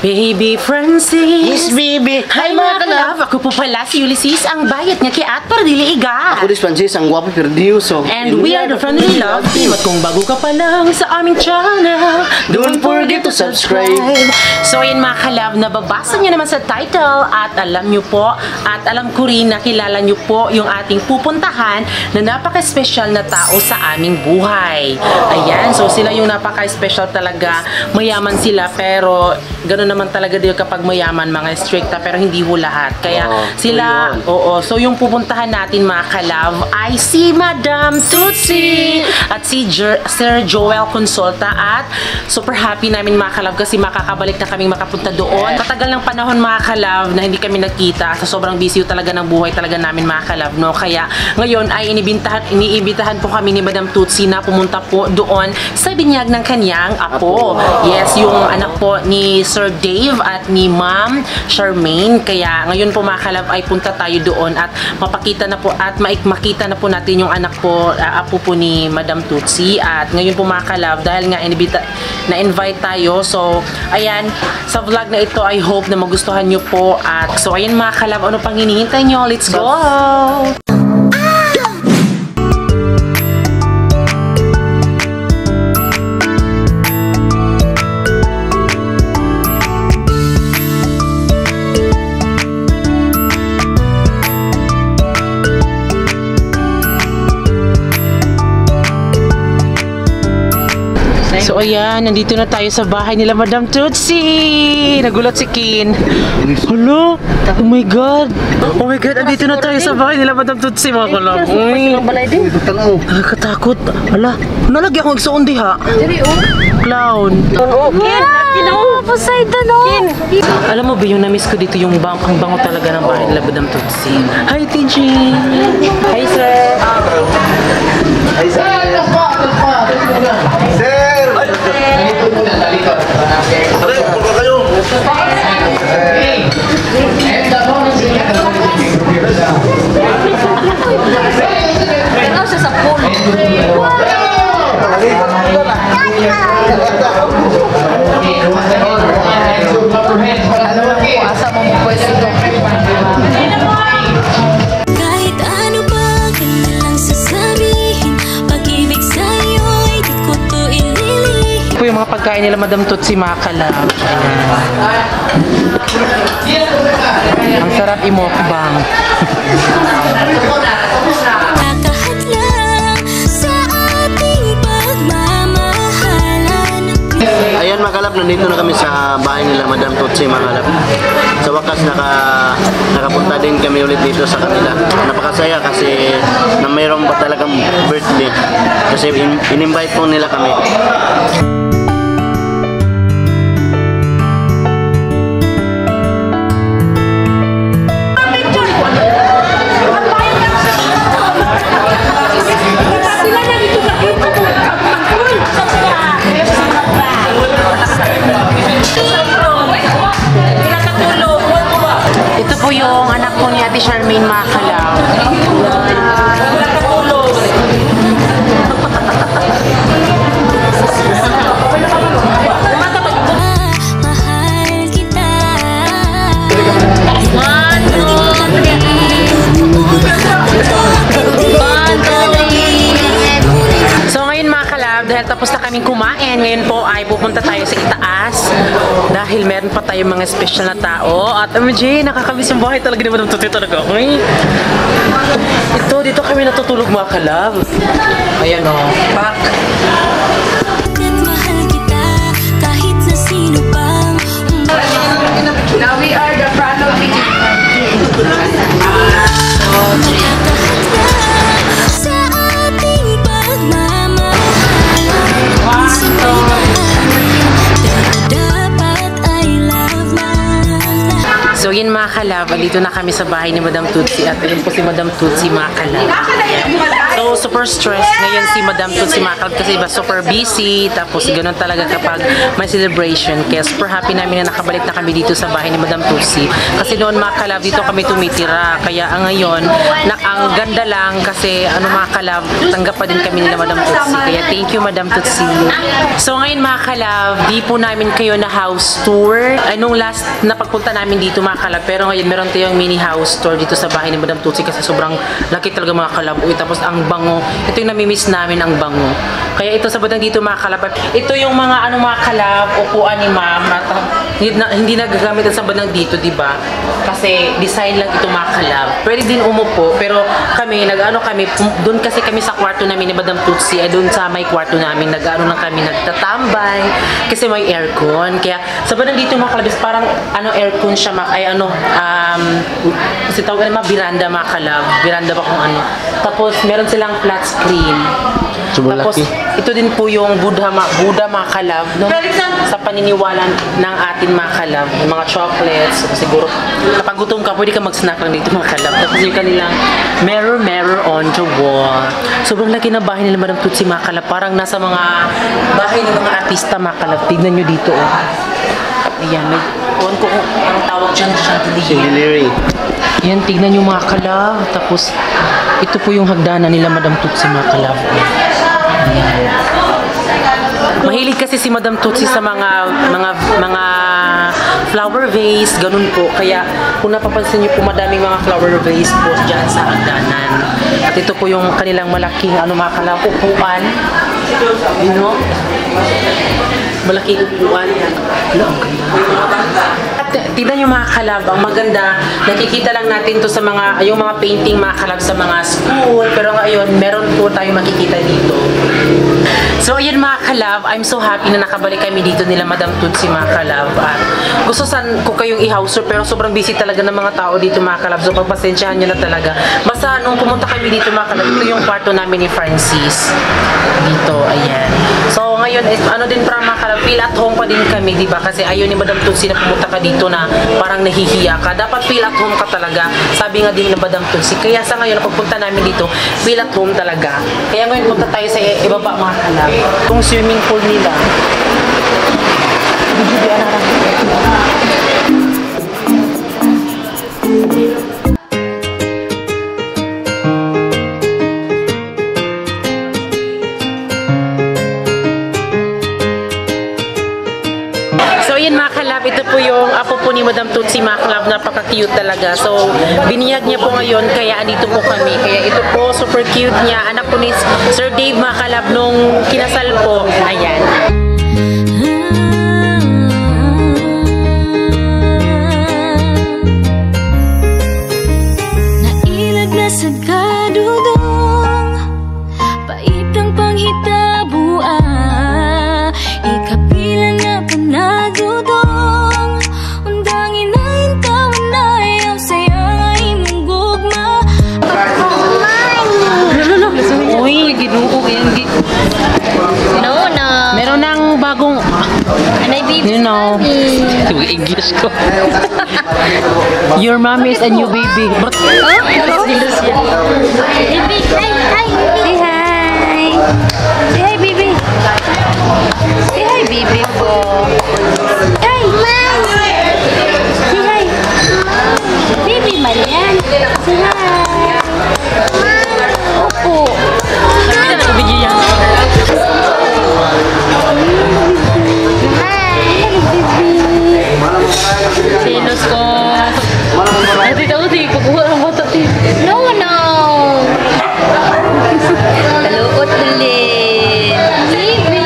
Baby Francis. Yes, baby. Hi mga kalab. Ako po pala si Ulysses, ang bayat nga kay Ator Dili Iga. Ako dis Francis, ang gwapo perdiuso. And we are the Friendly Love Team. At kung bago ka pa lang sa aming channel, don't forget to subscribe. So yun mga kalab, nababasa niyo naman sa title at alam niyo po at alam ko rin na kilala niyo po yung ating pupuntahan na napaka-special na tao sa aming buhay. Ayan, so sila yung napaka-special talaga. Mayaman sila pero gano'n naman talaga din kapag mayaman, mga stricta, pero hindi ho lahat. Kaya sila, so yung pupuntahan natin mga kalab ay si Madam Tutsi at si Sir Joel Consulta at super happy namin mga kalab kasi makakabalik na kaming makapunta doon. Matagal ng panahon mga kalab na hindi kami nagkita sa sobrang busy talaga ng buhay talaga namin mga kalab, no? Kaya ngayon ay iniimbitahan po kami ni Madam Tutsi na pumunta po doon sa binyag ng kanyang apo. Yes, yung anak po ni Sir Dave at ni Ma'am Charmaine. Kaya ngayon po mga kalab ay punta tayo doon at mapakita na po at makita na po natin yung anak po, apo po ni Madam Tutsi. At ngayon po mga kalab, dahil nga na-invite tayo, so ayan, sa vlog na ito I hope na magustuhan nyo po. At so ayan mga kalab, ano pang hinihintay nyo? Let's go! So ayan, nandito na tayo sa bahay nila Madam Tutsi. Nagulat si Kin. Hello? Oh my God. Oh my God, nandito na tayo sa bahay nila Madam Tutsi mga kalab. Uy, nakakatakot. Hala, nalagyan akong igsuon di ha. Clown. Kin, Poseidon o. Alam mo ba yung na-miss ko dito yung ang bango talaga ng bahay nila Madam Tutsi. Hi TG. Hi sir. Hi sir. Aray, pagka kayo. Ano siya sa pool? Asa mo mo pwede ito? Kahit ano ba kanilang sasabihin, pag-ibig sa'yo'y di ko to ililih. Ito po yung mga pagkain nila Madam Tutsi mga kalab. Ang sarap imokbang. Kakahat lang sa ating pagmamahalan. Ayan mga kalab, nandito na kami sa bahay nila Madam Tutsi mga kalab. Sa wakas nakapunta din kami ulit dito sa kanila. Napakasaya kasi na mayroon pa talagang birthday. Kasi in-invite po nila kami. Ito po yung anak po ni Ate Charmaine mga kalab. Mahal kita. So ngayon mga kalab, dahil tapos na kaming kumain, ngayon po ay pupunta tayo sa itaas dahil meron pa tayong mga special na tao. At MJ, nakakamiss yung bahay talaga ni Madam Tutsi talaga. Uy, dito kami natutulog mga kalab. Ayan o, pak. Mahal kita kahit na sino pang. Now we are the front of the Sa ating pagmamahalan. So yun mga kalab, dito na kami sa bahay ni Madam Tutsi at ayun po si Madam Tutsi mga kalab. So, super stressed ngayon si Madam Tutsi mga kalab kasi iba super busy, tapos ganun talaga kapag may celebration. Kaya super happy namin na nakabalik na kami dito sa bahay ni Madam Tutsi. Kasi noon mga kalab, dito kami tumitira. Kaya ngayon, ang ganda lang kasi mga kalab, tanggap pa din kami nila Madam Tutsi. Kaya thank you Madam Tutsi. So ngayon mga kalab, di po namin kayo na house tour. Nung last na pagpunta namin dito mga kalab, pero ngayon meron tayong mini house tour dito sa bahay ni Madam Tutsi kasi sobrang laki talaga mga kalab. Uy, tapos ang bango. Ito yung namimiss namin, ang bango. Kaya ito sa badang dito mga kalab. Ito yung mga mga kalab, upuan ni ma'am. Hindi nagagamit sa badang dito, di ba? Kasi design lang ito mga kalab. Pwede din umupo, pero kami, doon kasi kami sa kwarto namin ni Madam Tutsi, doon sa may kwarto namin, lang kami nagtatambay, kasi may aircon. Kaya sa badang dito mga kalab, parang aircon siya, kasi tawag na biranda mga kalab. Biranda ba kung ano. Tapos meron silang flat screen. Tapos ito din po yung Buddha mga kalab, no? Sa paniniwala ng atin mga kalab, yung mga chocolates, siguro kapag gutom ka pwede ka mag-snack lang dito mga kalab. Tapos yung kanilang mirror on the wall. Sobrang laki na bahay nila Madam Tutsi mga kalab, parang nasa mga bahay ng mga artista mga kalab. Tignan nyo dito ayan, may kung ang tawag dyan, chandelier. Ayan, tignan nyo mga kalab. Tapos ito po yung hagdanan nila Madam Tutsi mga kalab. Ayan. Mahilig kasi si Madam Tutsi sa mga flower vase, ganun po. Kaya kung napapansin niyo po, madaming mga flower vase po dyan sa hagdanan. At ito po yung kanilang malaking mga kalab, upuan. You know? Malaking upuan. Ang ganda. Tignan yung mga kalab, ang maganda, nakikita lang natin to sa yung mga painting mga kalab sa mga school, pero ngayon, meron po tayo makikita dito. So, ayun mga kalab, I'm so happy na nakabalik kami dito nila Madam Tutsi mga kalab. At gusto ko kayong i-house pero sobrang busy talaga ng mga tao dito mga kalab. So, pagpasensyahan nyo na talaga. Basta nung pumunta kami dito mga kalab, ito yung kwarto namin ni Francis. Dito, ayan. So, ngayon, din para mga kalab, feel at home pa din kami, di ba? Kasi ayaw ni Madam Tutsi na pumunta ka dito na parang nahihiya ka. Dapat feel at home ka talaga. Sabi nga din ni Madam Tutsi. Kaya sa ngayon, pagpunta namin dito, feel at home talaga. Kaya ngayon, punta tayo sa ibaba mga kalab. Itong swimming pool nila. So yun mga kalab, ito po yung apo po ni Madam Tutsi mga kalab, napaka-cute talaga. So biniyag niya po ngayon, kaya andito po kami. Kaya ito po, super cute niya. Anak po ni Sir Dave mga kalab nung kinasal po. Ayan. Nailag na sa kadudong, paitang panghitabo ikapila na panagudong, undangin na intawan na ayaw sayang ay mong gugma. Uy, ginuo yan. No, no. Meron ng bagong, Anay baby. you know, English ko. Your mom is a new baby. Oh? Baby, hi, hi. Say hi. Say hi, baby. Say hi, baby po. Hi, mom. Say hi. Baby, Marian. Say hi. Opo. Sabi na nag-video yan. Silos ko. Ati, kukuha ng bata. No, no. Taluot ulit. Baby.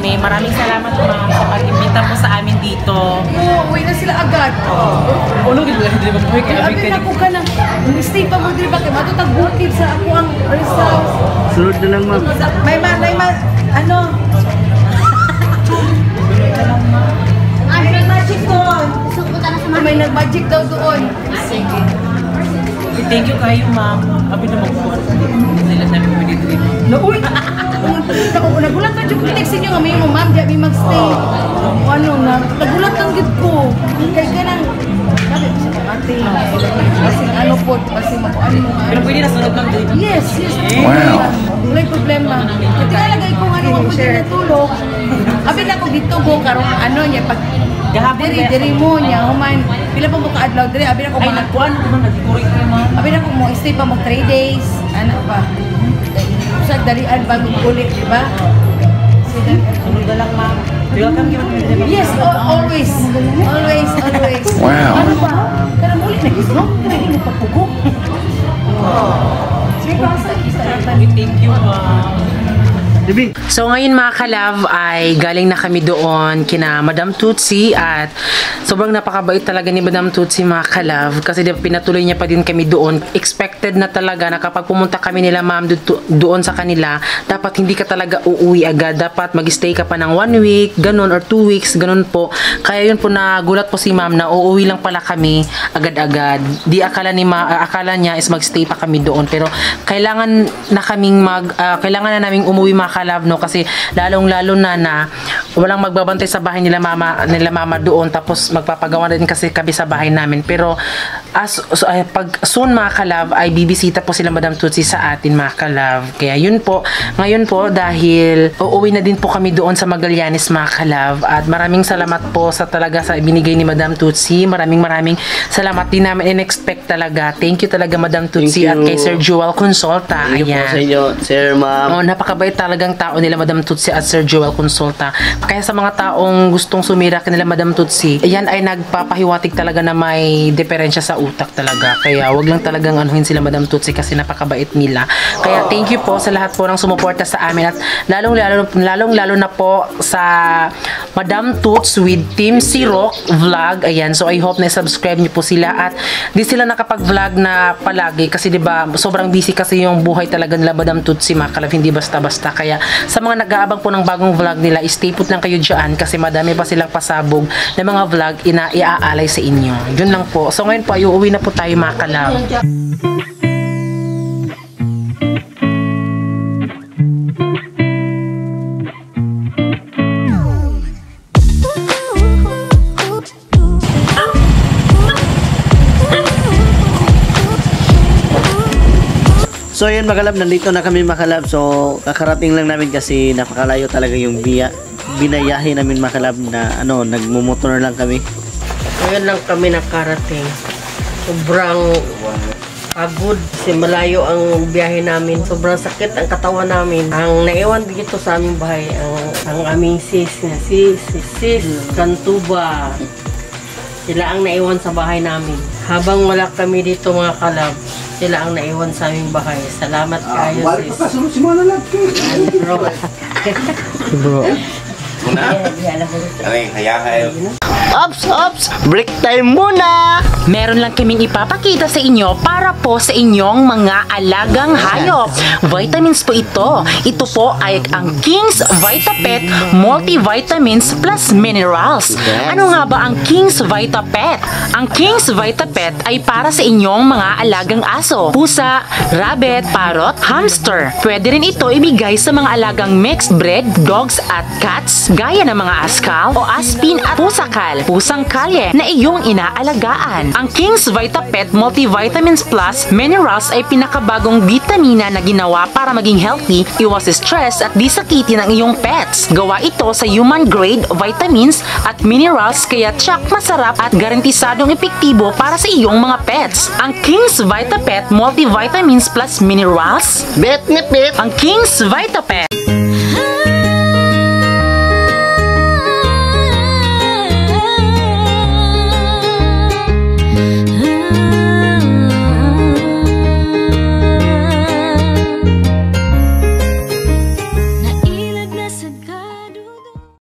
kami. Maraming salamat ma'am sa pag-imbita mo sa amin dito. Oo, uwi na sila agad. Ulo, hindi ba po Abi na ko ka na. Stay pa mo diri ba kay matutag bukid sa ako ang rest house. Sunod na lang, ma'am. May ano? May magic doon. May nag-magic daw doon. Sige. Thank you kayo ma'am. Abi na magpuan. Nila sa amin pwede dito. No, uy! Nagulat ka dyan ko text inyo nga may mo ma'am, di may magstay. Ano na, nagulat ang gid ko. Kaya ka nang, sabi ko sa ate, basing ano po, basing makuan mo. Pero pwede na sunod ma'am dito. Yes, yes. Wow. Wala problema. Ito nga lagay ko nga naman pwede na tulog. Abi na ko dito ko, karong ano niya, pag diri mo niya, human, pila pa mo ka-adlaw diri, abi na ko Ay, nagkuhan ko ma'am. Nagkurik ko ma'am. abi na ko mo, stay pa mo 3 days. Ano pa? Sa dalian bago ulit, di ba? Sunod na lang ma'am. Welcome you. Yes, always. Always, always. Wow. Ano ba? Karang ulit na gusto? Karang hindi mo papugo. Sige, basta. Thank you ma'am. So ngayon mga ka-love ay galing na kami doon kina Madam Tutsi at sobrang napakabait talaga ni Madam Tutsi mga ka-love kasi pinatuloy niya pa din kami doon. Expected na talaga na kapag pumunta kami nila ma'am doon sa kanila, dapat hindi ka talaga uuwi agad. Dapat mag-stay ka pa ng 1 week, ganun or 2 weeks, ganun po. Kaya yun po nagulat po si ma'am na uuwi lang pala kami agad-agad. Di akala niya is mag-stay pa kami doon pero kailangan na naming umuwi mga ka-love, no, kasi lalong-lalo na walang magbabantay sa bahay nila mama doon, tapos magpapagawa din kasi kami sa bahay namin. Pero pag soon mga ka-love ay bibisita po sila Madam Tutsi sa atin mga ka-love. Kaya yun po, ngayon po dahil uuwi na din po kami doon sa Magallanes mga ka-love, at maraming salamat po sa binigay ni Madam Tutsi. Maraming salamat din namin, in-expect talaga. Thank you talaga Madam Tutsi at kay Sir Joel Consulta. Thank you po sa inyo, sir, ma'am. Napakabait talagang tao nila Madam Tutsi at Sir Joel Consulta. Kaya sa mga taong gustong sumira kanila Madam Tutsi, yan ay nagpapahiwatig talaga na may diferensya sa utak talaga. Kaya wag lang talagang anuhin sila Madam Tutsi kasi napakabait nila. Kaya thank you po sa lahat po ng sumuporta sa amin, at lalong-lalo na po sa Madam Tuts with Team Sirok Vlog. Ayan, so I hope na subscribe niyo po sila, at di sila nakapag-vlog na palagi kasi 'di ba sobrang busy kasi yung buhay talaga nila Madam Tutsi mga ka-love, hindi basta-basta. Kaya sa mga nag-aabang po ng bagong vlog nila, stay put lang kayo dyan kasi madami pa silang pasabog na mga vlog iaalay sa inyo. Yun lang po. So ngayon po ay uuwi na po tayo mga ka-love. So yun mga kalab, nandito na kami mga kalab. So kakarating lang namin kasi napakalayo talaga yung binayahe namin mga kalab na nagmumotor lang kami. Ngayon lang kami nakarating. Sobrang pagod kasi malayo ang biyahe namin. Sobrang sakit ang katawan namin. Ang naiwan dito sa aming bahay, ang aming sis Kantuba. Sila ang naiwan sa bahay namin. Habang wala kami dito mga kalab, sila ang naiwan sa aming bahay. Salamat kayo sis. Bro. Ops! Break time muna! Meron lang kaming ipapakita sa inyo para po sa inyong mga alagang hayop. Vitamins po ito. Ito po ay ang King's VitaPet Multivitamins Plus Minerals. Ano nga ba ang King's VitaPet? Ang King's VitaPet ay para sa inyong mga alagang aso, pusa, rabbit, parrot, hamster. Pwede rin ito ibigay sa mga alagang mixed breed dogs at cats gaya ng mga askal o aspin at pusakal, pusang kalye na iyong inaalagaan. Ang King's VitaPet Multivitamins Plus Minerals ay pinakabagong vitamina na ginawa para maging healthy, iwas stress at di sakitin ang iyong pets. Gawa ito sa human grade vitamins at minerals kaya tiyak masarap at garantisadong epektibo para sa iyong mga pets. Ang King's VitaPet Multivitamins Plus Minerals, Bet! ang King's VitaPet.